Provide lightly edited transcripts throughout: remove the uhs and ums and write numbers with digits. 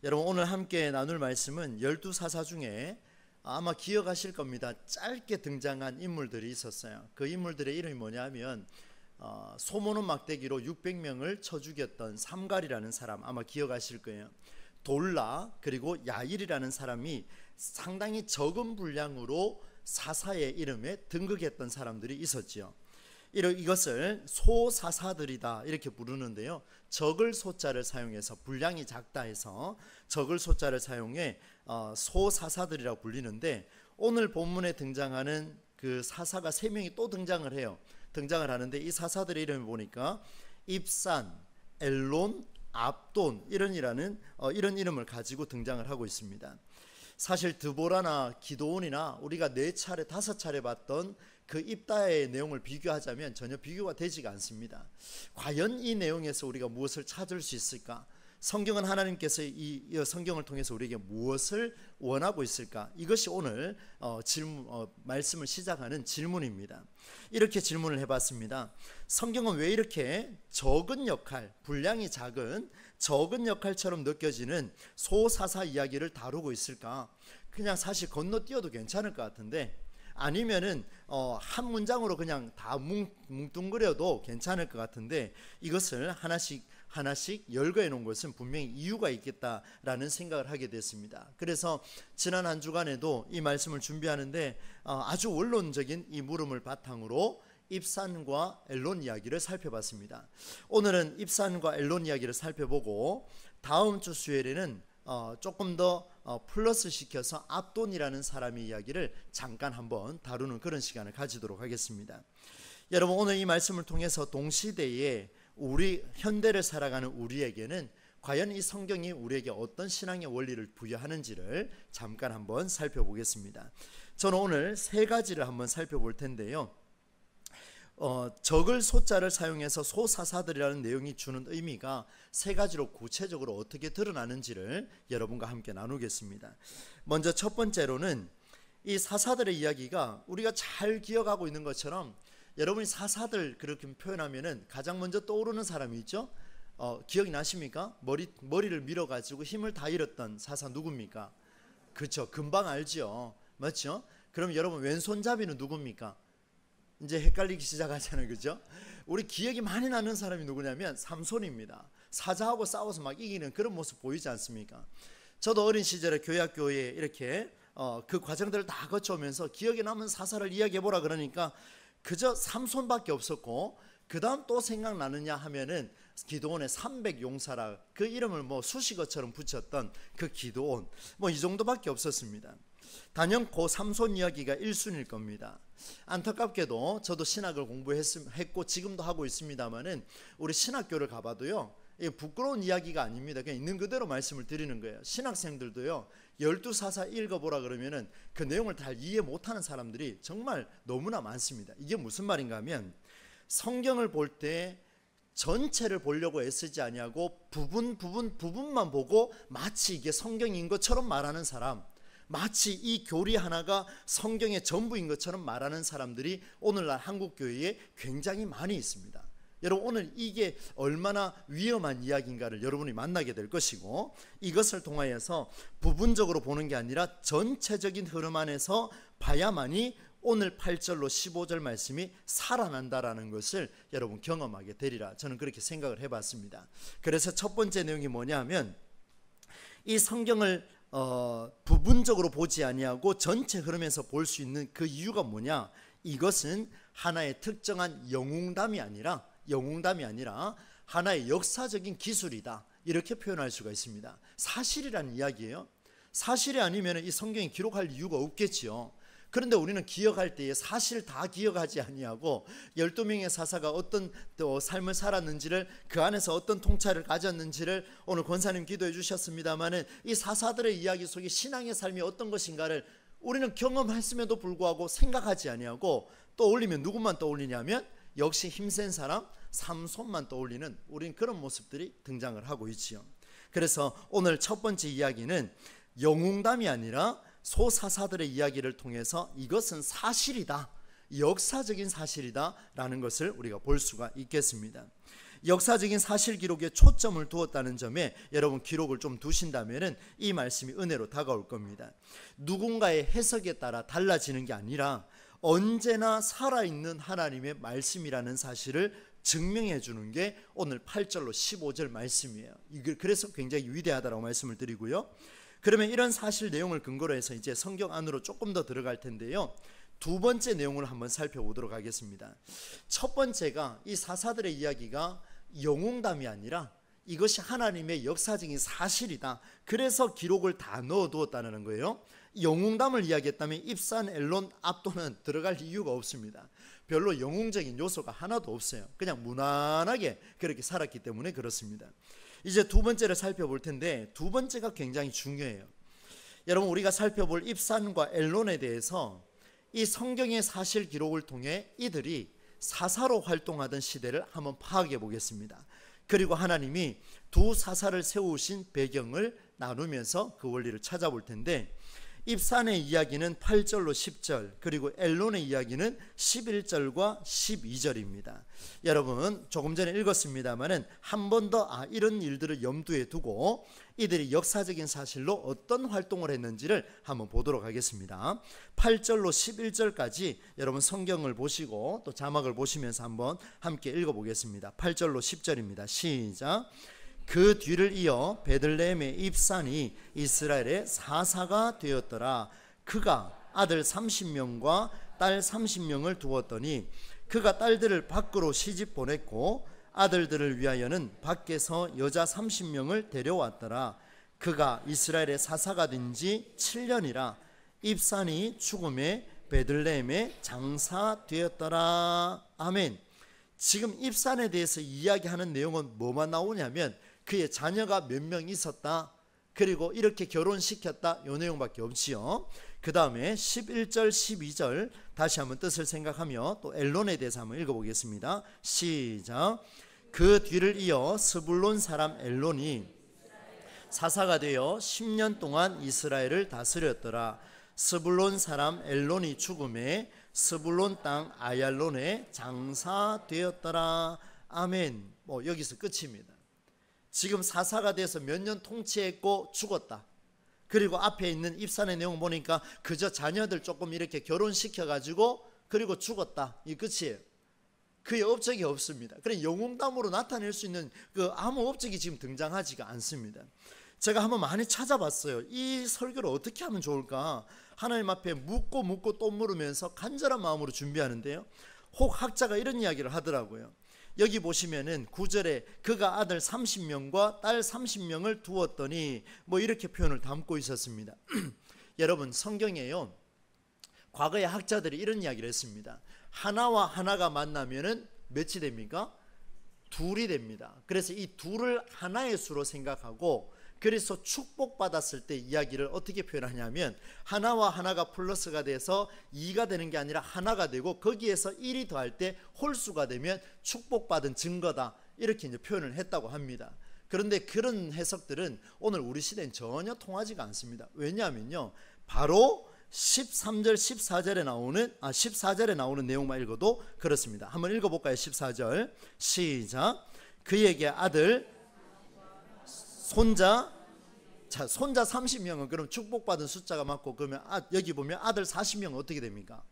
여러분, 오늘 함께 나눌 말씀은 12사사 중에 아마 기억하실 겁니다. 짧게 등장한 인물들이 있었어요. 그 인물들의 이름이 뭐냐면 소모는 막대기로 600명을 쳐 죽였던 삼갈이라는 사람, 아마 기억하실 거예요. 돌라 그리고 야일이라는 사람이 상당히 적은 분량으로 사사의 이름에 등극했던 사람들이 있었지요. 이것을 소사사들이다 이렇게 부르는데요, 적을 소자를 사용해서, 분량이 작다 해서 적을 소자를 사용해 소사사들이라고 불리는데, 오늘 본문에 등장하는 그 사사가 3명이 또 등장을 하는데, 이 사사들의 이름을 보니까 입산, 엘론, 압돈 이런 이름을 가지고 등장을 하고 있습니다. 사실 드보라나 기드온이나 우리가 4차례 5차례 봤던 그 입다의 내용을 비교하자면 전혀 비교가 되지가 않습니다. 과연 이 내용에서 우리가 무엇을 찾을 수 있을까? 성경은 하나님께서 이 성경을 통해서 우리에게 무엇을 원하고 있을까? 이것이 오늘 말씀을 시작하는 질문입니다. 이렇게 질문을 해봤습니다. 성경은 왜 이렇게 적은 역할, 분량이 작은 적은 역할처럼 느껴지는 소사사 이야기를 다루고 있을까? 그냥 사실 건너뛰어도 괜찮을 것 같은데, 아니면은 한 문장으로 그냥 다 뭉뚱그려도 괜찮을 것 같은데, 이것을 하나씩 열거해 놓은 것은 분명히 이유가 있겠다라는 생각을 하게 됐습니다. 그래서 지난 한 주간에도 이 말씀을 준비하는데 아주 원론적인 이 물음을 바탕으로 입산과 엘론 이야기를 살펴봤습니다. 오늘은 입산과 엘론 이야기를 살펴보고, 다음 주 수요일에는 조금 더 플러스 시켜서 압돈이라는 사람의 이야기를 잠깐 한번 다루는 그런 시간을 가지도록 하겠습니다. 여러분, 오늘 이 말씀을 통해서 동시대에 우리 현대를 살아가는 우리에게는 과연 이 성경이 우리에게 어떤 신앙의 원리를 부여하는지를 잠깐 한번 살펴보겠습니다. 저는 오늘 3가지를 한번 살펴볼 텐데요, 적을 소자를 사용해서 소사사들이라는 내용이 주는 의미가 3가지로 구체적으로 어떻게 드러나는지를 여러분과 함께 나누겠습니다. 먼저 첫 번째로는 이 사사들의 이야기가 우리가 잘 기억하고 있는 것처럼, 여러분이 사사들 그렇게 표현하면은 가장 먼저 떠오르는 사람이 있죠. 기억이 나십니까? 머리를 밀어가지고 힘을 다 잃었던 사사 누굽니까? 그렇죠, 금방 알죠, 맞죠? 그럼 여러분, 왼손잡이는 누굽니까? 이제 헷갈리기 시작하잖아요, 그죠? 우리 기억이 많이 나는 사람이 누구냐면 삼손입니다. 사자하고 싸워서 막 이기는 그런 모습 보이지 않습니까? 저도 어린 시절에 교회학교에 이렇게 그 과정들을 다 거쳐오면서 기억에 남은 사사를 이야기해보라 그러니까 그저 삼손밖에 없었고, 그 다음 또 생각나느냐 하면은 기드온의 300용사라 그 이름을 수식어처럼 붙였던 그 기드온, 이 정도밖에 없었습니다. 단연 그 삼손 이야기가 1순위일 겁니다. 안타깝게도 저도 신학을 공부했고 지금도 하고 있습니다만은, 우리 신학교를 가봐도요, 부끄러운 이야기가 아닙니다. 그냥 있는 그대로 말씀을 드리는 거예요. 신학생들도요, 12사사 읽어보라 그러면은 그 내용을 잘 이해 못하는 사람들이 정말 너무나 많습니다. 이게 무슨 말인가 하면, 성경을 볼 때 전체를 보려고 애쓰지 아니하고 부분만 보고 마치 이게 성경인 것처럼 말하는 사람, 마치 이 교리 하나가 성경의 전부인 것처럼 말하는 사람들이 오늘날 한국교회에 굉장히 많이 있습니다. 여러분, 오늘 이게 얼마나 위험한 이야기인가를 여러분이 만나게 될 것이고, 이것을 통하여서 부분적으로 보는 게 아니라 전체적인 흐름 안에서 봐야만이 오늘 8절로 15절 말씀이 살아난다라는 것을 여러분 경험하게 되리라, 저는 그렇게 생각을 해봤습니다. 그래서 첫 번째 내용이 뭐냐 하면, 이 성경을 부분적으로 보지 아니하고 전체 흐름에서 볼 수 있는 그 이유가 뭐냐, 이것은 하나의 특정한 영웅담이 아니라 하나의 역사적인 기술이다, 이렇게 표현할 수가 있습니다. 사실이라는 이야기예요. 사실이 아니면 이 성경이 기록할 이유가 없겠지요. 그런데 우리는 기억할 때에 사실 다 기억하지 아니하고 12명의 사사가 어떤 삶을 살았는지를, 그 안에서 어떤 통찰을 가졌는지를 오늘 권사님 기도해 주셨습니다마는, 이 사사들의 이야기 속에 신앙의 삶이 어떤 것인가를 우리는 경험했음에도 불구하고 생각하지 아니하고 떠올리면 누구만 떠올리냐면 역시 힘센 사람 삼손만 떠올리는, 우린 그런 모습들이 등장을 하고 있지요. 그래서 오늘 첫 번째 이야기는 영웅담이 아니라 소사사들의 이야기를 통해서 이것은 사실이다, 역사적인 사실이다 라는 것을 우리가 볼 수가 있겠습니다. 역사적인 사실 기록에 초점을 두었다는 점에 여러분 기록을 좀 두신다면 이 말씀이 은혜로 다가올 겁니다. 누군가의 해석에 따라 달라지는 게 아니라 언제나 살아있는 하나님의 말씀이라는 사실을 증명해 주는 게 오늘 8절로 15절 말씀이에요. 그래서 굉장히 위대하다라고 말씀을 드리고요. 그러면 이런 사실 내용을 근거로 해서 이제 성경 안으로 조금 더 들어갈 텐데요. 두 번째 내용을 한번 살펴보도록 하겠습니다. 첫 번째가 이 사사들의 이야기가 영웅담이 아니라 이것이 하나님의 역사적인 사실이다. 그래서 기록을 다 넣어두었다는 거예요. 영웅담을 이야기했다면 입산, 엘론, 압도는 들어갈 이유가 없습니다. 별로 영웅적인 요소가 하나도 없어요. 그냥 무난하게 그렇게 살았기 때문에 그렇습니다. 이제 두 번째를 살펴볼 텐데 두 번째가 굉장히 중요해요. 여러분, 우리가 살펴볼 입산과 엘론에 대해서 이 성경의 사실 기록을 통해 이들이 사사로 활동하던 시대를 한번 파악해 보겠습니다. 그리고 하나님이 두 사사를 세우신 배경을 나누면서 그 원리를 찾아볼 텐데, 입산의 이야기는 8절로 10절, 그리고 엘론의 이야기는 11절과 12절입니다. 여러분, 조금 전에 읽었습니다마는 한 번 더 이런 일들을 염두에 두고 이들이 역사적인 사실로 어떤 활동을 했는지를 한번 보도록 하겠습니다. 8절로 11절까지 여러분 성경을 보시고 또 자막을 보시면서 한번 함께 읽어보겠습니다. 8절로 10절입니다. 시작. 그 뒤를 이어 베들레헴의 입산이 이스라엘의 사사가 되었더라. 그가 아들 30명과 딸 30명을 두었더니 그가 딸들을 밖으로 시집 보냈고 아들들을 위하여는 밖에서 여자 30명을 데려왔더라. 그가 이스라엘의 사사가 된 지 7년이라. 입산이 죽음에 베들레헴에 장사되었더라. 아멘. 지금 입산에 대해서 이야기하는 내용은 뭐만 나오냐면 그의 자녀가 몇 명 있었다, 그리고 이렇게 결혼시켰다, 이 내용밖에 없지요. 그 다음에 11절 12절 다시 한번 뜻을 생각하며 또 엘론에 대해서 한번 읽어보겠습니다. 시작. 그 뒤를 이어 스불론 사람 엘론이 사사가 되어 10년 동안 이스라엘을 다스렸더라. 스불론 사람 엘론이 죽음에 스불론 땅 아얄론에 장사되었더라. 아멘. 여기서 끝입니다. 지금 사사가 돼서 몇 년 통치했고 죽었다. 그리고 앞에 있는 입산의 내용 보니까 그저 자녀들 조금 이렇게 결혼시켜가지고 그리고 죽었다. 이 끝이에요. 그의 업적이 없습니다. 그래 영웅담으로 나타낼 수 있는 그 아무 업적이 지금 등장하지가 않습니다. 제가 한번 많이 찾아봤어요. 이 설교를 어떻게 하면 좋을까? 하나님 앞에 묻고 또 물으면서 간절한 마음으로 준비하는데요. 혹 학자가 이런 이야기를 하더라고요. 여기 보시면은 9절에 그가 아들 30명과 딸 30명을 두었더니 이렇게 표현을 담고 있었습니다. 여러분, 성경에요, 과거의 학자들이 이런 이야기를 했습니다. 하나와 하나가 만나면은 몇이 됩니까? 둘이 됩니다. 그래서 이 둘을 하나의 수로 생각하고, 그래서 축복받았을 때 이야기를 어떻게 표현하냐면 하나와 하나가 플러스가 돼서 2가 되는 게 아니라 하나가 되고 거기에서 1이 더할 때 홀수가 되면 축복받은 증거다, 이렇게 이제 표현을 했다고 합니다. 그런데 그런 해석들은 오늘 우리 시대엔 전혀 통하지가 않습니다. 왜냐하면요, 바로 13절 14절에 나오는 내용만 읽어도 그렇습니다. 한번 읽어볼까요? 14절 시작. 그에게 아들 손자 30명은 그럼 축복받은 숫자가 맞고, 그러면 여기 보면 아들 40명은 어떻게 됩니까?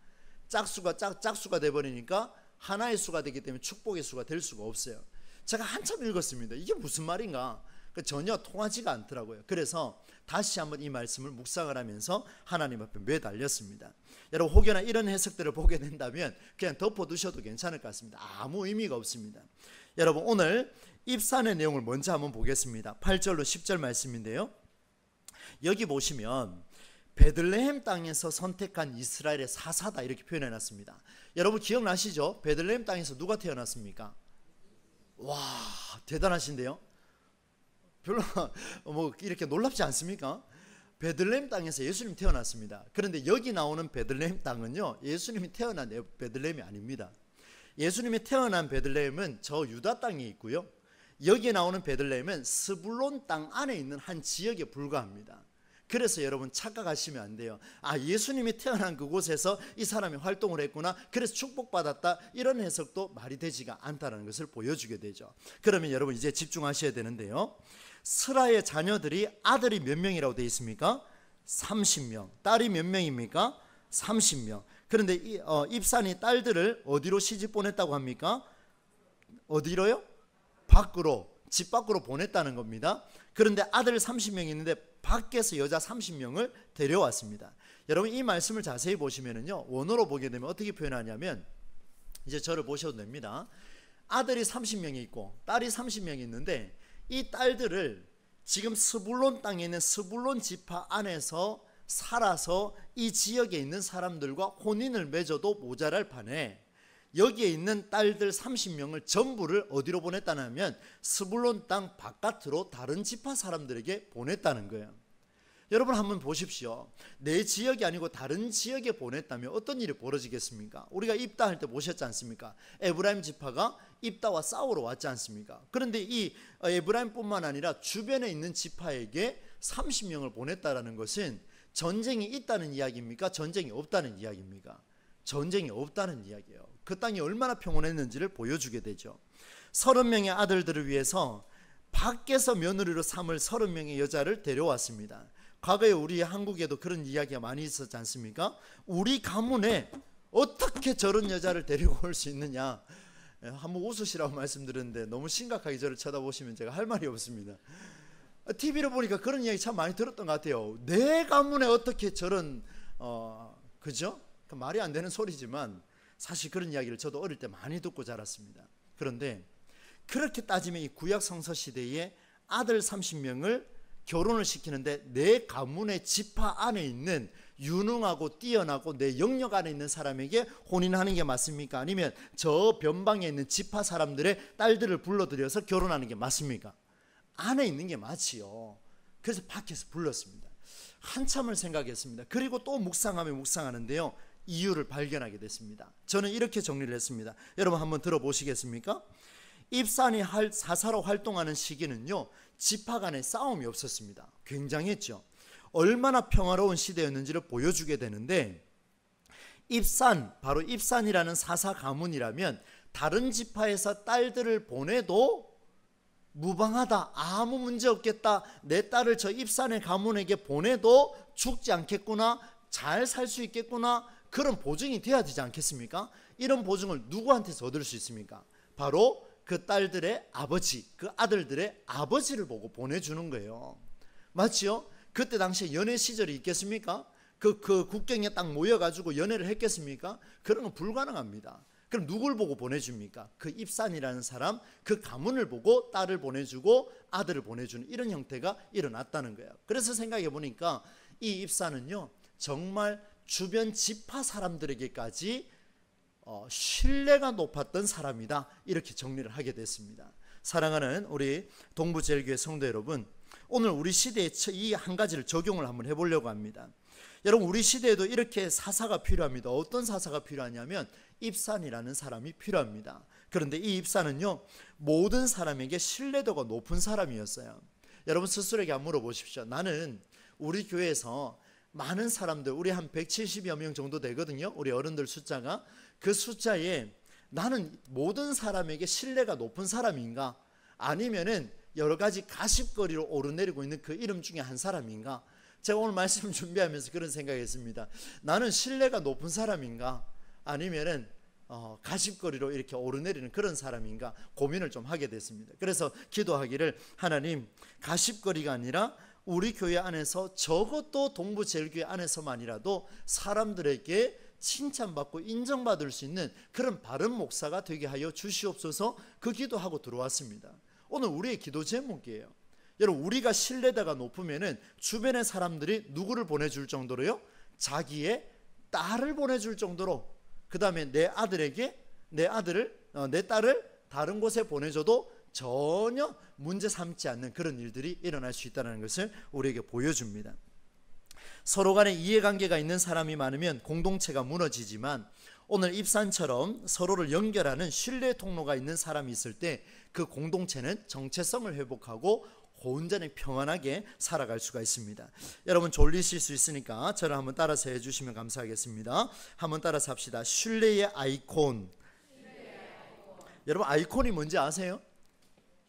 짝수가 돼버리니까 하나의 수가 되기 때문에 축복의 수가 될 수가 없어요. 제가 한참 읽었습니다. 이게 무슨 말인가? 전혀 통하지가 않더라고요. 그래서 다시 한번 이 말씀을 묵상을 하면서 하나님 앞에 매달렸습니다. 여러분, 혹여나 이런 해석들을 보게 된다면 그냥 덮어두셔도 괜찮을 것 같습니다. 아무 의미가 없습니다. 여러분, 오늘 입산의 내용을 먼저 한번 보겠습니다. 8절로 10절 말씀인데요, 여기 보시면 베들레헴 땅에서 선택한 이스라엘의 사사다, 이렇게 표현해놨습니다. 여러분 기억나시죠? 베들레헴 땅에서 누가 태어났습니까? 와, 대단하신데요? 별로 이렇게 놀랍지 않습니까? 베들레헴 땅에서 예수님이 태어났습니다. 그런데 여기 나오는 베들레헴 땅은요, 예수님이 태어난 베들레헴이 아닙니다. 예수님이 태어난 베들레헴은 저 유다 땅에 있고요, 여기에 나오는 베들레헴은 스불론 땅 안에 있는 한 지역에 불과합니다. 그래서 여러분 착각하시면 안 돼요. 아, 예수님이 태어난 그곳에서 이 사람이 활동을 했구나, 그래서 축복받았다, 이런 해석도 말이 되지가 않다는 것을 보여주게 되죠. 그러면 여러분 이제 집중하셔야 되는데요, 스라의 자녀들이 아들이 몇 명이라고 되어 있습니까? 30명. 딸이 몇 명입니까? 30명. 그런데 입산이 딸들을 어디로 시집 보냈다고 합니까? 어디로요? 밖으로, 집 밖으로 보냈다는 겁니다. 그런데 아들 30명이 있는데 밖에서 여자 30명을 데려왔습니다. 여러분 이 말씀을 자세히 보시면은요, 원어로 보게 되면 어떻게 표현하냐면, 이제 저를 보셔도 됩니다. 아들이 30명이 있고 딸이 30명이 있는데, 이 딸들을 지금 스불론 땅에 있는 스불론 지파 안에서 살아서 이 지역에 있는 사람들과 혼인을 맺어도 모자랄 판에 여기에 있는 딸들 30명을 전부를 어디로 보냈다면 스불론 땅 바깥으로 다른 지파 사람들에게 보냈다는 거예요. 여러분 한번 보십시오. 내 지역이 아니고 다른 지역에 보냈다면 어떤 일이 벌어지겠습니까? 우리가 입다할 때 보셨지 않습니까? 에브라임 지파가 입다와 싸우러 왔지 않습니까? 그런데 이 에브라임뿐만 아니라 주변에 있는 지파에게 30명을 보냈다는 것은 전쟁이 있다는 이야기입니까? 전쟁이 없다는 이야기입니까? 전쟁이 없다는 이야기예요. 그 땅이 얼마나 평온했는지를 보여주게 되죠. 30명의 아들들을 위해서 밖에서 며느리로 삼을 30명의 여자를 데려왔습니다. 과거에 우리 한국에도 그런 이야기가 많이 있었지 않습니까? 우리 가문에 어떻게 저런 여자를 데리고 올 수 있느냐, 한번 웃으시라고 말씀드렸는데 너무 심각하게 저를 쳐다보시면 제가 할 말이 없습니다. TV로 보니까 그런 이야기 참 많이 들었던 것 같아요. 내 가문에 어떻게 저런 그죠? 말이 안 되는 소리지만 사실 그런 이야기를 저도 어릴 때 많이 듣고 자랐습니다. 그런데 그렇게 따지면 이 구약 성서 시대에 아들 30명을 결혼을 시키는데 내 가문의 지파 안에 있는 유능하고 뛰어나고 내 영역 안에 있는 사람에게 혼인하는 게 맞습니까? 아니면 저 변방에 있는 지파 사람들의 딸들을 불러들여서 결혼하는 게 맞습니까? 안에 있는 게 맞지요. 그래서 밖에서 불렀습니다. 한참을 생각했습니다. 그리고 또 묵상하는데요, 이유를 발견하게 됐습니다. 저는 이렇게 정리를 했습니다. 여러분 한번 들어보시겠습니까? 입산이 사사로 활동하는 시기는요, 지파 간에 싸움이 없었습니다. 굉장했죠. 얼마나 평화로운 시대였는지를 보여주게 되는데, 바로 입산이라는 사사 가문이라면 다른 지파에서 딸들을 보내도 무방하다, 아무 문제 없겠다, 내 딸을 저 입산의 가문에게 보내도 죽지 않겠구나, 잘 살 수 있겠구나, 그런 보증이 돼야 되지 않겠습니까? 이런 보증을 누구한테서 얻을 수 있습니까? 바로 그 딸들의 아버지, 그 아들들의 아버지를 보고 보내주는 거예요. 맞지요? 그때 당시에 연애 시절이 있겠습니까? 그 국경에 딱 모여가지고 연애를 했겠습니까? 그런 건 불가능합니다. 그럼 누굴 보고 보내줍니까? 그 입산이라는 사람, 그 가문을 보고 딸을 보내주고 아들을 보내주는 이런 형태가 일어났다는 거예요. 그래서 생각해 보니까 이 입산은요, 정말 주변 지파 사람들에게까지 신뢰가 높았던 사람이다, 이렇게 정리를 하게 됐습니다. 사랑하는 우리 동부제일교회 성도 여러분, 오늘 우리 시대에 이 한 가지를 적용을 한번 해보려고 합니다. 여러분 우리 시대에도 이렇게 사사가 필요합니다. 어떤 사사가 필요하냐면 입산이라는 사람이 필요합니다. 그런데 이 입산은요, 모든 사람에게 신뢰도가 높은 사람이었어요. 여러분 스스로에게 한번 물어보십시오. 나는 우리 교회에서 많은 사람들, 우리 한 170여 명 정도 되거든요, 우리 어른들 숫자가. 그 숫자에 나는 모든 사람에게 신뢰가 높은 사람인가, 아니면은 여러 가지 가십거리로 오르내리고 있는 그 이름 중에 한 사람인가? 제가 오늘 말씀 준비하면서 그런 생각했습니다. 나는 신뢰가 높은 사람인가, 아니면은 가십거리로 이렇게 오르내리는 그런 사람인가 고민을 좀 하게 됐습니다. 그래서 기도하기를, 하나님, 가십거리가 아니라 우리 교회 안에서, 적어도 동부제일교회 안에서만이라도 사람들에게 칭찬받고 인정받을 수 있는 그런 바른 목사가 되게 하여 주시옵소서, 그 기도하고 들어왔습니다. 오늘 우리의 기도 제목이에요. 여러분 우리가 신뢰도가 높으면은 주변의 사람들이 누구를 보내줄 정도로요? 자기의 딸을 보내줄 정도로, 그 다음에 내 딸을 다른 곳에 보내줘도 전혀 문제 삼지 않는 그런 일들이 일어날 수 있다는 것을 우리에게 보여줍니다. 서로 간에 이해관계가 있는 사람이 많으면 공동체가 무너지지만, 오늘 입산처럼 서로를 연결하는 신뢰 통로가 있는 사람이 있을 때 그 공동체는 정체성을 회복하고 온전히 평안하게 살아갈 수가 있습니다. 여러분 졸리실 수 있으니까 저를 한번 따라서 해주시면 감사하겠습니다. 한번 따라서 합시다. 신뢰의 아이콘. 여러분 아이콘이 뭔지 아세요?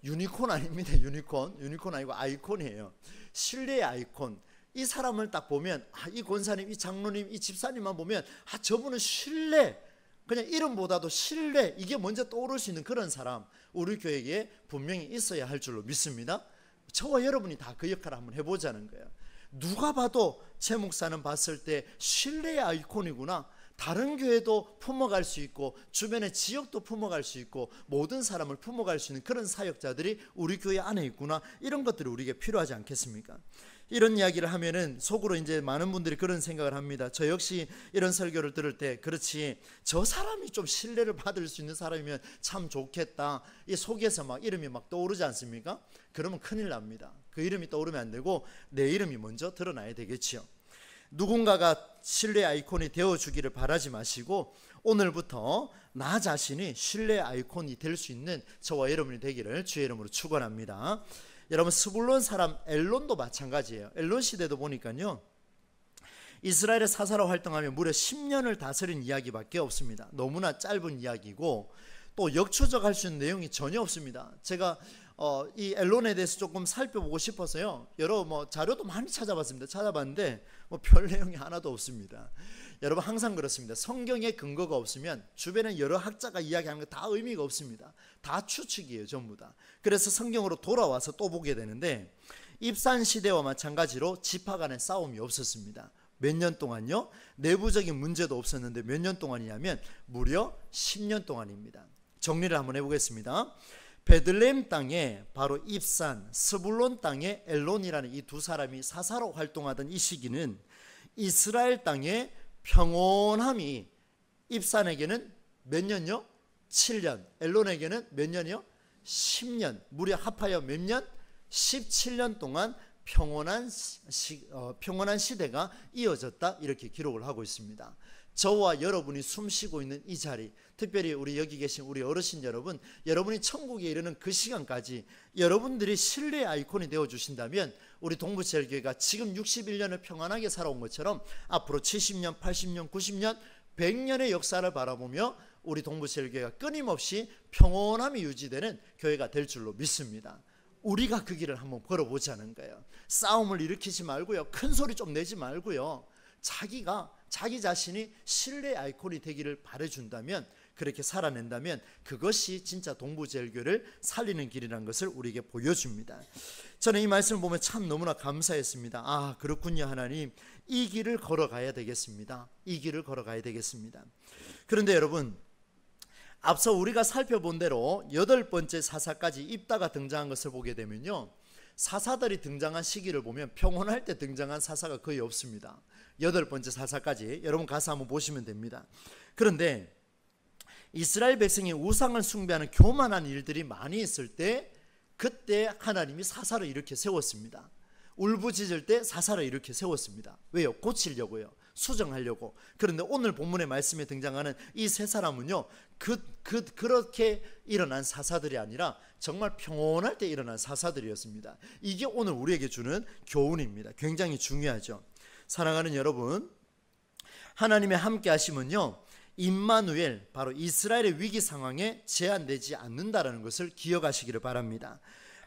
유니콘 아닙니다. 유니콘 아니고 아이콘이에요. 신뢰의 아이콘. 이 사람을 딱 보면 이 권사님, 이 장로님, 이 집사님만 보면 저분은 신뢰, 그냥 이름보다도 신뢰, 이게 먼저 떠오를 수 있는 그런 사람, 우리 교회에 분명히 있어야 할 줄로 믿습니다. 저와 여러분이 다 그 역할을 한번 해보자는 거예요. 누가 봐도 최 목사는 봤을 때 신뢰의 아이콘이구나. 다른 교회도 품어갈 수 있고 주변의 지역도 품어갈 수 있고 모든 사람을 품어갈 수 있는 그런 사역자들이 우리 교회 안에 있구나. 이런 것들이 우리에게 필요하지 않겠습니까? 이런 이야기를 하면은 속으로 이제 많은 분들이 그런 생각을 합니다. 저 역시 이런 설교를 들을 때 그렇지, 저 사람이 좀 신뢰를 받을 수 있는 사람이면 참 좋겠다. 이 속에서 막 이름이 막 떠오르지 않습니까? 그러면 큰일 납니다. 그 이름이 떠오르면 안 되고 내 이름이 먼저 드러나야 되겠지요. 누군가가 신뢰 아이콘이 되어주기를 바라지 마시고 오늘부터 나 자신이 신뢰 아이콘이 될 수 있는 저와 여러분이 되기를 주의 이름으로 축원합니다. 여러분 스불론 사람 엘론도 마찬가지예요. 엘론 시대도 보니까요, 이스라엘의 사사로 활동하며 무려 10년을 다스린 이야기밖에 없습니다. 너무나 짧은 이야기고 또 역추적할 수 있는 내용이 전혀 없습니다. 제가 이 엘론에 대해서 조금 살펴보고 싶어서요, 여러 자료도 많이 찾아봤는데 별 내용이 하나도 없습니다. 여러분 항상 그렇습니다. 성경에 근거가 없으면 주변에 여러 학자가 이야기하는 거 다 의미가 없습니다. 다 추측이에요, 전부 다. 그래서 성경으로 돌아와서 또 보게 되는데, 입산 시대와 마찬가지로 지파 간의 싸움이 없었습니다. 몇 년 동안요? 내부적인 문제도 없었는데 몇 년 동안이냐면 무려 10년 동안입니다. 정리를 한번 해보겠습니다. 베들레헴 땅에 바로 입산, 스불론 땅에 엘론이라는 이 두 사람이 사사로 활동하던 이 시기는 이스라엘 땅의 평온함이 입산에게는 몇 년요? 7년. 엘론에게는 몇 년이요? 10년. 무려 합하여 몇 년? 17년 동안 평온한 시대가 이어졌다, 이렇게 기록을 하고 있습니다. 저와 여러분이 숨쉬고 있는 이 자리, 특별히 우리 여기 계신 우리 어르신 여러분, 여러분이 천국에 이르는 그 시간까지 여러분들이 신뢰의 아이콘이 되어주신다면 우리 동부제일교회가 지금 61년을 평안하게 살아온 것처럼 앞으로 70년, 80년, 90년, 100년의 역사를 바라보며 우리 동부제일교회가 끊임없이 평온함이 유지되는 교회가 될 줄로 믿습니다. 우리가 그 길을 한번 걸어보자는 거예요. 싸움을 일으키지 말고요, 큰 소리 좀 내지 말고요, 자기 자신이 신뢰의 아이콘이 되기를 바라준다면, 그렇게 살아낸다면 그것이 진짜 동부제일교회를 살리는 길이라는 것을 우리에게 보여줍니다. 저는 이 말씀을 보면 참 너무나 감사했습니다. 그렇군요, 하나님. 이 길을 걸어가야 되겠습니다. 이 길을 걸어가야 되겠습니다. 그런데 여러분, 앞서 우리가 살펴본 대로 8번째 사사까지 입다가 등장한 것을 보게 되면요, 사사들이 등장한 시기를 보면 평온할 때 등장한 사사가 거의 없습니다. 8번째 사사까지 여러분 가서 한번 보시면 됩니다. 그런데 이스라엘 백성이 우상을 숭배하는 교만한 일들이 많이 있을 때, 그때 하나님이 사사를 이렇게 세웠습니다. 울부짖을 때 사사를 이렇게 세웠습니다. 왜요? 고치려고요, 수정하려고. 그런데 오늘 본문의 말씀에 등장하는 이 세 사람은요, 그렇게 일어난 사사들이 아니라 정말 평온할 때 일어난 사사들이었습니다. 이게 오늘 우리에게 주는 교훈입니다. 굉장히 중요하죠. 사랑하는 여러분, 하나님의 함께 하심은요, 임마누엘, 바로 이스라엘의 위기 상황에 제한되지 않는다라는 것을 기억하시기를 바랍니다.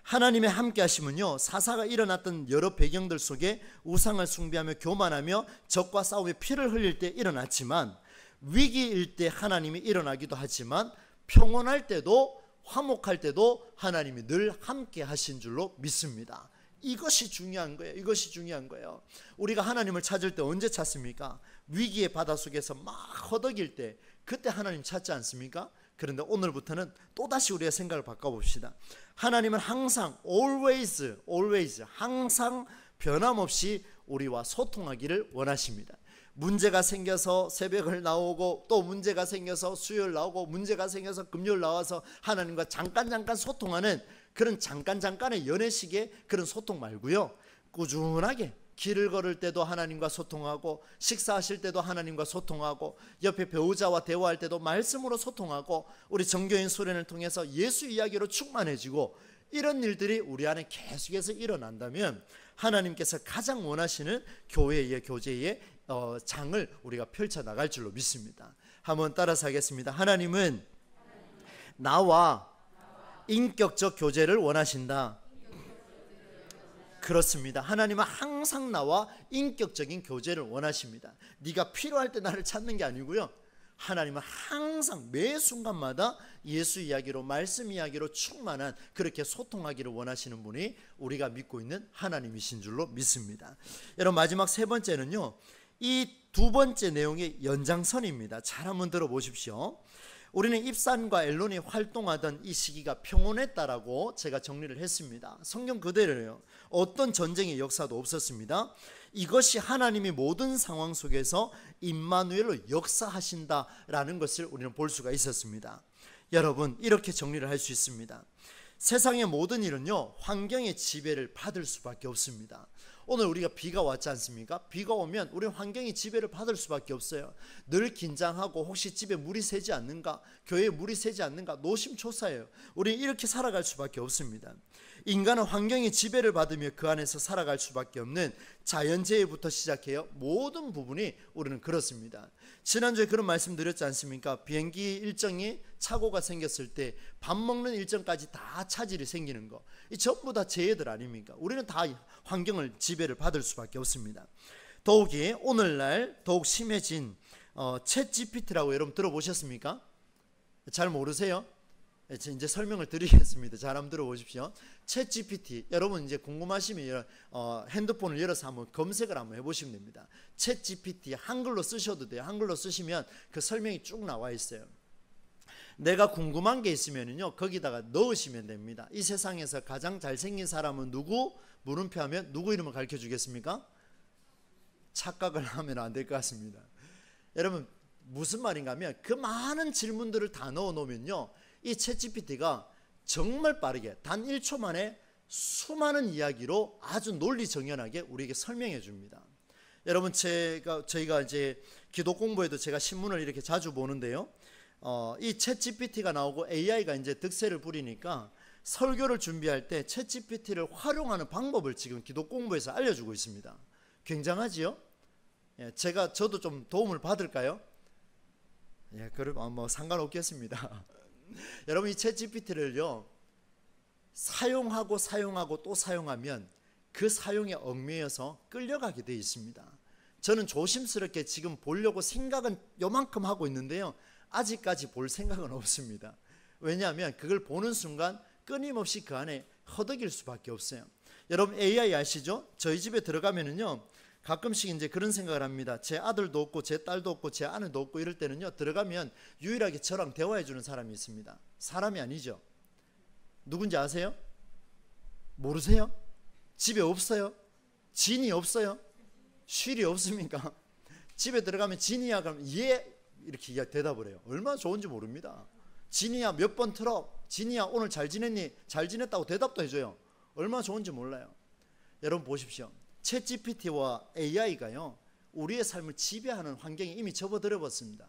하나님의 함께 하심은요, 사사가 일어났던 여러 배경들 속에 우상을 숭배하며 교만하며 적과 싸움에 피를 흘릴 때 일어났지만, 위기일 때 하나님이 일어나기도 하지만 평온할 때도 화목할 때도 하나님이 늘 함께 하신 줄로 믿습니다. 이것이 중요한 거예요. 이것이 중요한 거예요. 우리가 하나님을 찾을 때 언제 찾습니까? 위기의 바닷속에서 막 허덕일 때, 그때 하나님 찾지 않습니까? 그런데 오늘부터는 또다시 우리가 생각을 바꿔봅시다. 하나님은 항상 always 항상 변함없이 우리와 소통하기를 원하십니다. 문제가 생겨서 새벽을 나오고, 또 문제가 생겨서 수요일 나오고, 문제가 생겨서 금요일 나와서 하나님과 잠깐 소통하는 그런 잠깐의 연애식의 그런 소통 말고요, 꾸준하게 길을 걸을 때도 하나님과 소통하고, 식사하실 때도 하나님과 소통하고, 옆에 배우자와 대화할 때도 말씀으로 소통하고, 우리 정교인 수련을 통해서 예수 이야기로 충만해지고, 이런 일들이 우리 안에 계속해서 일어난다면 하나님께서 가장 원하시는 교회의 교제의 장을 우리가 펼쳐나갈 줄로 믿습니다. 한번 따라서 하겠습니다. 하나님은 나와 인격적 교제를 원하신다. 그렇습니다. 하나님은 항상 나와 인격적인 교제를 원하십니다. 네가 필요할 때 나를 찾는 게 아니고요, 하나님은 항상 매 순간마다 예수 이야기로, 말씀 이야기로 충만한, 그렇게 소통하기를 원하시는 분이 우리가 믿고 있는 하나님이신 줄로 믿습니다. 여러분, 마지막 세 번째는요, 이 두 번째 내용의 연장선입니다. 잘 한번 들어보십시오. 우리는 입산과 엘론이 활동하던 이 시기가 평온했다라고 제가 정리를 했습니다. 성경 그대로예요. 어떤 전쟁의 역사도 없었습니다. 이것이 하나님이 모든 상황 속에서 임마누엘로 역사하신다라는 것을 우리는 볼 수가 있었습니다. 여러분, 이렇게 정리를 할 수 있습니다. 세상의 모든 일은요, 환경의 지배를 받을 수밖에 없습니다. 오늘 우리가 비가 왔지 않습니까? 비가 오면 우리 환경이 지배를 받을 수밖에 없어요. 늘 긴장하고 혹시 집에 물이 새지 않는가, 교회에 물이 새지 않는가, 노심초사해요. 우리는 이렇게 살아갈 수밖에 없습니다. 인간은 환경의 지배를 받으며 그 안에서 살아갈 수밖에 없는 자연재해부터 시작해요. 모든 부분이 우리는 그렇습니다. 지난주에 그런 말씀 드렸지 않습니까? 비행기 일정이 착오가 생겼을 때 밥 먹는 일정까지 다 차질이 생기는 거, 이 전부 다 재해들 아닙니까? 우리는 다 환경을 지배를 받을 수밖에 없습니다. 더욱이 오늘날 더욱 심해진 챗 GPT라고 여러분 들어보셨습니까? 잘 모르세요? 이제 설명을 드리겠습니다. 잘 한번 들어보십시오. 챗 GPT, 여러분 이제 궁금하시면 핸드폰을 열어서 한번 검색을 한번 해보시면 됩니다. 챗 GPT 한글로 쓰셔도 돼요. 한글로 쓰시면 그 설명이 쭉 나와 있어요. 내가 궁금한 게 있으면요, 거기다가 넣으시면 됩니다. 이 세상에서 가장 잘생긴 사람은 누구? 물음표 하면 누구 이름을 가르쳐 주겠습니까? 착각을 하면 안 될 것 같습니다. 여러분, 무슨 말인가 하면 그 많은 질문들을 다 넣어 놓으면요, 이 챗GPT가 정말 빠르게 단 1초 만에 수많은 이야기로 아주 논리정연하게 우리에게 설명해 줍니다. 여러분, 저희가 이제 기도 공부에도 제가 신문을 이렇게 자주 보는데요, 이 챗GPT가 나오고 AI가 이제 득세를 부리니까 설교를 준비할 때 챗GPT를 활용하는 방법을 지금 기도 공부에서 알려주고 있습니다. 굉장하지요? 저도 좀 도움을 받을까요? 그럼 뭐 상관없겠습니다. 여러분, 이 챗GPT를요, 사용하고 또 사용하면 그 사용에 얽매여서 끌려가게 되어 있습니다. 저는 조심스럽게 지금 보려고 생각은 요만큼 하고 있는데요, 아직까지 볼 생각은 없습니다. 왜냐하면 그걸 보는 순간 끊임없이 그 안에 허덕일 수밖에 없어요. 여러분, AI 아시죠? 저희 집에 들어가면은요, 가끔씩 이제 그런 생각을 합니다. 제 아들도 없고 제 딸도 없고 제 아내도 없고 이럴 때는요, 들어가면 유일하게 저랑 대화해 주는 사람이 있습니다. 사람이 아니죠. 누군지 아세요? 모르세요? 집에 없어요? 진이 없어요? 쉴이 없습니까? 집에 들어가면 진이야 그러면 예 이렇게 대답을 해요. 얼마나 좋은지 모릅니다. 진이야 몇 번 틀어? 진이야 오늘 잘 지냈니? 잘 지냈다고 대답도 해줘요. 얼마나 좋은지 몰라요. 여러분 보십시오. 챗GPT와 AI가요, 우리의 삶을 지배하는 환경에 이미 접어들어버렸습니다.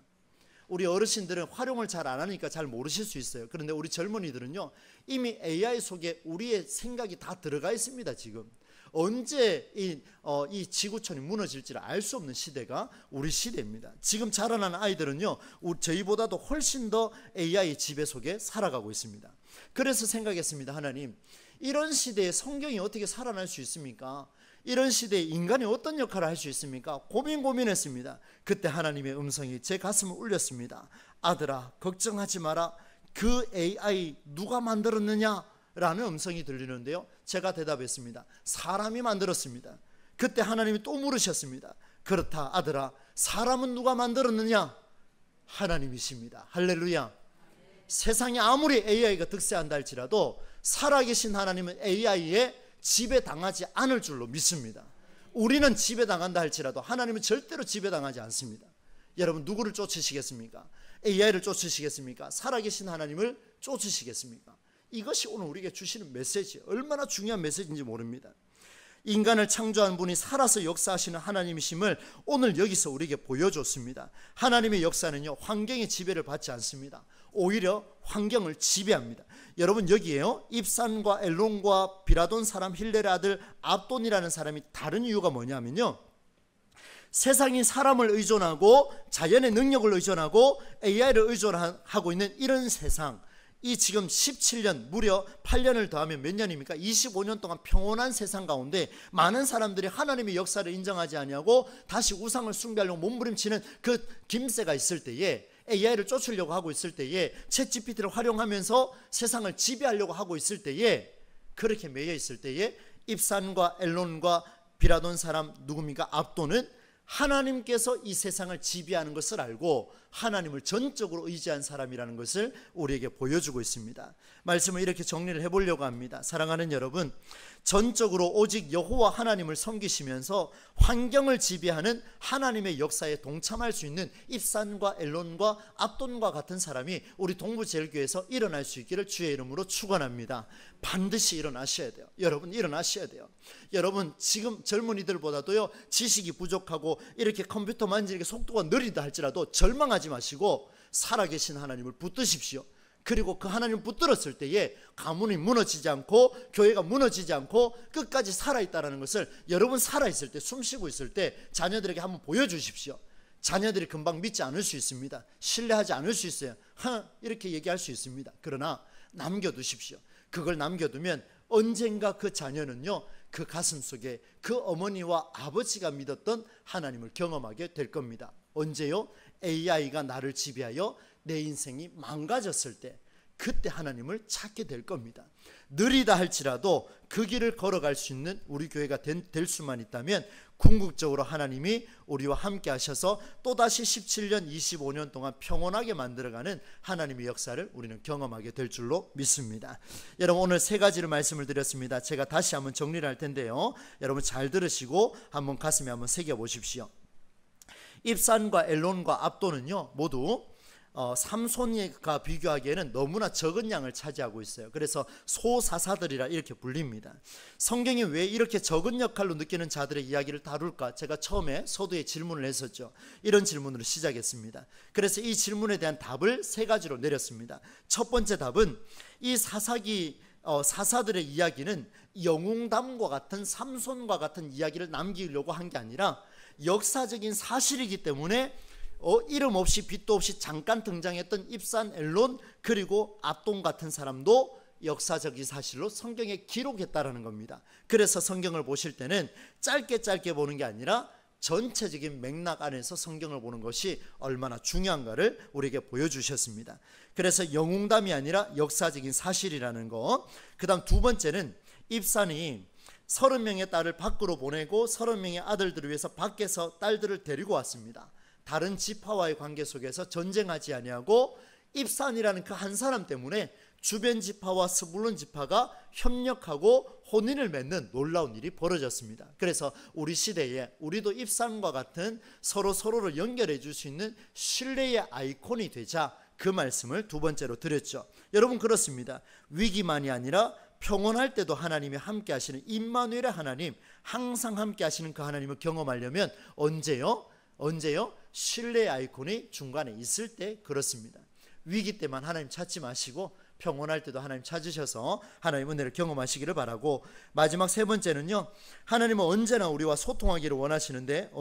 우리 어르신들은 활용을 잘 안 하니까 잘 모르실 수 있어요. 그런데 우리 젊은이들은요, 이미 AI 속에 우리의 생각이 다 들어가 있습니다. 지금 언제 이 지구촌이 무너질지를 알 수 없는 시대가 우리 시대입니다. 지금 자라나는 아이들은요, 저희보다도 훨씬 더 AI 지배 속에 살아가고 있습니다. 그래서 생각했습니다. 하나님, 이런 시대에 성경이 어떻게 살아날 수 있습니까? 이런 시대에 인간이 어떤 역할을 할 수 있습니까? 고민했습니다. 그때 하나님의 음성이 제 가슴을 울렸습니다. 아들아, 걱정하지 마라. 그 AI 누가 만들었느냐? 라는 음성이 들리는데요, 제가 대답했습니다. 사람이 만들었습니다. 그때 하나님이 또 물으셨습니다. 그렇다 아들아, 사람은 누가 만들었느냐? 하나님이십니다. 할렐루야. 세상에 아무리 AI가 득세한다 할지라도 살아계신 하나님은 AI에 지배당하지 않을 줄로 믿습니다. 우리는 지배당한다 할지라도 하나님은 절대로 지배당하지 않습니다. 여러분, 누구를 쫓으시겠습니까? AI를 쫓으시겠습니까? 살아계신 하나님을 쫓으시겠습니까? 이것이 오늘 우리에게 주시는 메시지, 얼마나 중요한 메시지인지 모릅니다. 인간을 창조한 분이 살아서 역사하시는 하나님이심을 오늘 여기서 우리에게 보여줬습니다. 하나님의 역사는요, 환경의 지배를 받지 않습니다. 오히려 환경을 지배합니다. 여러분 여기에요, 입산과 엘론과 비라돈 사람 힐렐의 아들 압돈이라는 사람이 다른 이유가 뭐냐면요, 세상이 사람을 의존하고 자연의 능력을 의존하고 AI를 의존하고 있는 이런 세상, 이 지금 17년 무려 8년을 더하면 몇 년입니까? 25년 동안 평온한 세상 가운데 많은 사람들이 하나님의 역사를 인정하지 아니하고 다시 우상을 숭배하려고 몸부림치는 그 김새가 있을 때에, AI를 쫓으려고 하고 있을 때에, 챗GPT를 활용하면서 세상을 지배하려고 하고 있을 때에, 그렇게 매여 있을 때에 입산과 엘론과 비라돈 사람 누굽니까? 압돈은 하나님께서 이 세상을 지배하는 것을 알고 하나님을 전적으로 의지한 사람이라는 것을 우리에게 보여주고 있습니다. 말씀을 이렇게 정리를 해보려고 합니다. 사랑하는 여러분, 전적으로 오직 여호와 하나님을 섬기시면서 환경을 지배하는 하나님의 역사에 동참할 수 있는 입산과 엘론과 압돈과 같은 사람이 우리 동부제일교회에서 일어날 수 있기를 주의 이름으로 축원합니다. 반드시 일어나셔야 돼요. 여러분 일어나셔야 돼요. 여러분 지금 젊은이들보다도요 지식이 부족하고 이렇게 컴퓨터 만지는 게 속도가 느리다 할지라도 절망하지 마시고 살아계신 하나님을 붙드십시오. 그리고 그 하나님을 붙들었을 때에 가문이 무너지지 않고 교회가 무너지지 않고 끝까지 살아있다는 것을 여러분 살아있을 때, 숨쉬고 있을 때 자녀들에게 한번 보여주십시오. 자녀들이 금방 믿지 않을 수 있습니다. 신뢰하지 않을 수 있어요. 이렇게 얘기할 수 있습니다. 그러나 남겨두십시오. 그걸 남겨두면 언젠가 그 자녀는요, 그 가슴 속에 그 어머니와 아버지가 믿었던 하나님을 경험하게 될 겁니다. 언제요? AI가 나를 지배하여 내 인생이 망가졌을 때, 그때 하나님을 찾게 될 겁니다. 느리다 할지라도 그 길을 걸어갈 수 있는 우리 교회가 될 수만 있다면 궁극적으로 하나님이 우리와 함께 하셔서 또다시 17년 25년 동안 평온하게 만들어가는 하나님의 역사를 우리는 경험하게 될 줄로 믿습니다. 여러분 오늘 세 가지를 말씀을 드렸습니다. 제가 다시 한번 정리를 할 텐데요, 여러분 잘 들으시고 한번 가슴에 한번 새겨보십시오. 입산과 엘론과 압돈은요 모두 삼손이가 비교하기에는 너무나 적은 양을 차지하고 있어요. 그래서 소사사들이라 이렇게 불립니다. 성경이 왜 이렇게 적은 역할로 느끼는 자들의 이야기를 다룰까? 제가 처음에 서두에 질문을 했었죠. 이런 질문으로 시작했습니다. 그래서 이 질문에 대한 답을 세 가지로 내렸습니다. 첫 번째 답은 이 사사들의 이야기는 영웅담과 같은 삼손과 같은 이야기를 남기려고 한 게 아니라 역사적인 사실이기 때문에 이름 없이 빛도 없이 잠깐 등장했던 입산, 엘론 그리고 압돈 같은 사람도 역사적인 사실로 성경에 기록했다라는 겁니다. 그래서 성경을 보실 때는 짧게 보는 게 아니라 전체적인 맥락 안에서 성경을 보는 것이 얼마나 중요한가를 우리에게 보여주셨습니다. 그래서 영웅담이 아니라 역사적인 사실이라는 것. 그 다음 두 번째는 입산이 30명의 딸을 밖으로 보내고 30명의 아들들을 위해서 밖에서 딸들을 데리고 왔습니다. 다른 지파와의 관계 속에서 전쟁하지 아니하고 입산이라는 그 한 사람 때문에 주변 지파와 스불론 지파가 협력하고 혼인을 맺는 놀라운 일이 벌어졌습니다. 그래서 우리 시대에 우리도 입산과 같은 서로를 연결해 줄 수 있는 신뢰의 아이콘이 되자, 그 말씀을 두 번째로 드렸죠. 여러분 그렇습니다. 위기만이 아니라 평온할 때도 하나님이 함께 하시는 임마누엘의 하나님, 항상 함께 하시는 그 하나님을 경험하려면 언제요? 신뢰의 아이콘이 중간에 있을 때 그렇습니다. 위기 때만 하나님 찾지 마시고 평온할 때도 하나님 찾으셔서 하나님의 은혜를 경험하시기를 바라고, 마지막 세 번째는요, 하나님은 언제나 우리와 소통하기를 원하시는데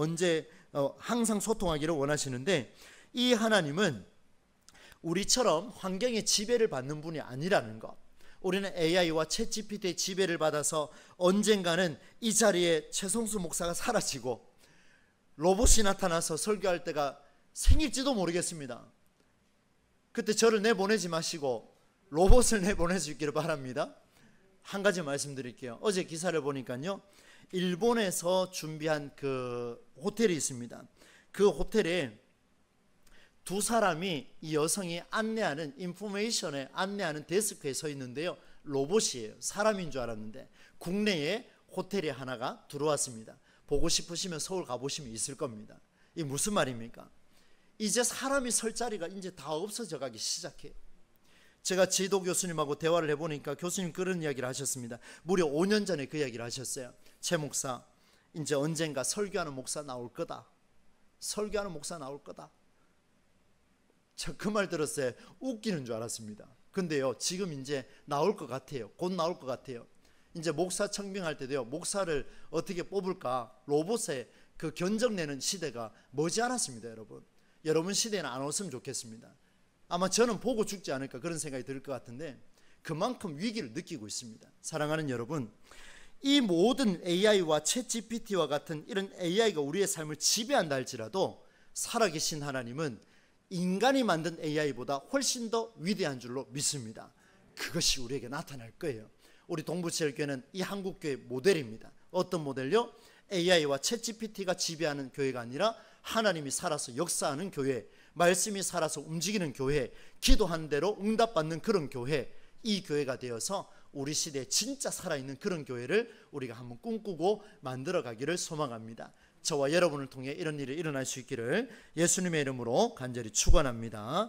항상 소통하기를 원하시는데 이 하나님은 우리처럼 환경의 지배를 받는 분이 아니라는 것. 우리는 AI와 챗GPT의 지배를 받아서 언젠가는 이 자리에 최성수 목사가 사라지고 로봇이 나타나서 설교할 때가 생길지도 모르겠습니다. 그때 저를 내보내지 마시고 로봇을 내보낼 수 있기를 바랍니다. 한 가지 말씀드릴게요. 어제 기사를 보니까요, 일본에서 준비한 그 호텔이 있습니다. 그 호텔에 두 사람이 이 여성이 안내하는 인포메이션에 안내하는 데스크에 서 있는데요, 로봇이에요. 사람인 줄 알았는데 국내에 호텔이 하나가 들어왔습니다. 보고 싶으시면 서울 가보시면 있을 겁니다. 이게 무슨 말입니까? 이제 사람이 설 자리가 이제 다 없어져 가기 시작해요. 제가 지도 교수님하고 대화를 해보니까 교수님 그런 이야기를 하셨습니다. 무려 5년 전에 그 이야기를 하셨어요. 최 목사, 이제 언젠가 설교하는 목사 나올 거다. 설교하는 목사 나올 거다. 저 그 말 들었어요. 웃기는 줄 알았습니다. 근데요, 지금 이제 나올 것 같아요. 곧 나올 것 같아요. 이제 목사 청빙할 때도요, 목사를 어떻게 뽑을까 로봇에 그 견적내는 시대가 머지않았습니다. 여러분 시대에는 안 왔으면 좋겠습니다. 아마 저는 보고 죽지 않을까 그런 생각이 들 것 같은데 그만큼 위기를 느끼고 있습니다. 사랑하는 여러분, 이 모든 AI와 챗GPT와 같은 이런 AI가 우리의 삶을 지배한다 할지라도 살아계신 하나님은 인간이 만든 AI보다 훨씬 더 위대한 줄로 믿습니다. 그것이 우리에게 나타날 거예요. 우리 동부체육교회는 이 한국교회 모델입니다. 어떤 모델요? AI와 챗GPT가 지배하는 교회가 아니라 하나님이 살아서 역사하는 교회, 말씀이 살아서 움직이는 교회, 기도한 대로 응답받는 그런 교회, 이 교회가 되어서 우리 시대에 진짜 살아있는 그런 교회를 우리가 한번 꿈꾸고 만들어가기를 소망합니다. 저와 여러분을 통해 이런 일이 일어날 수 있기를 예수님의 이름으로 간절히 축원합니다.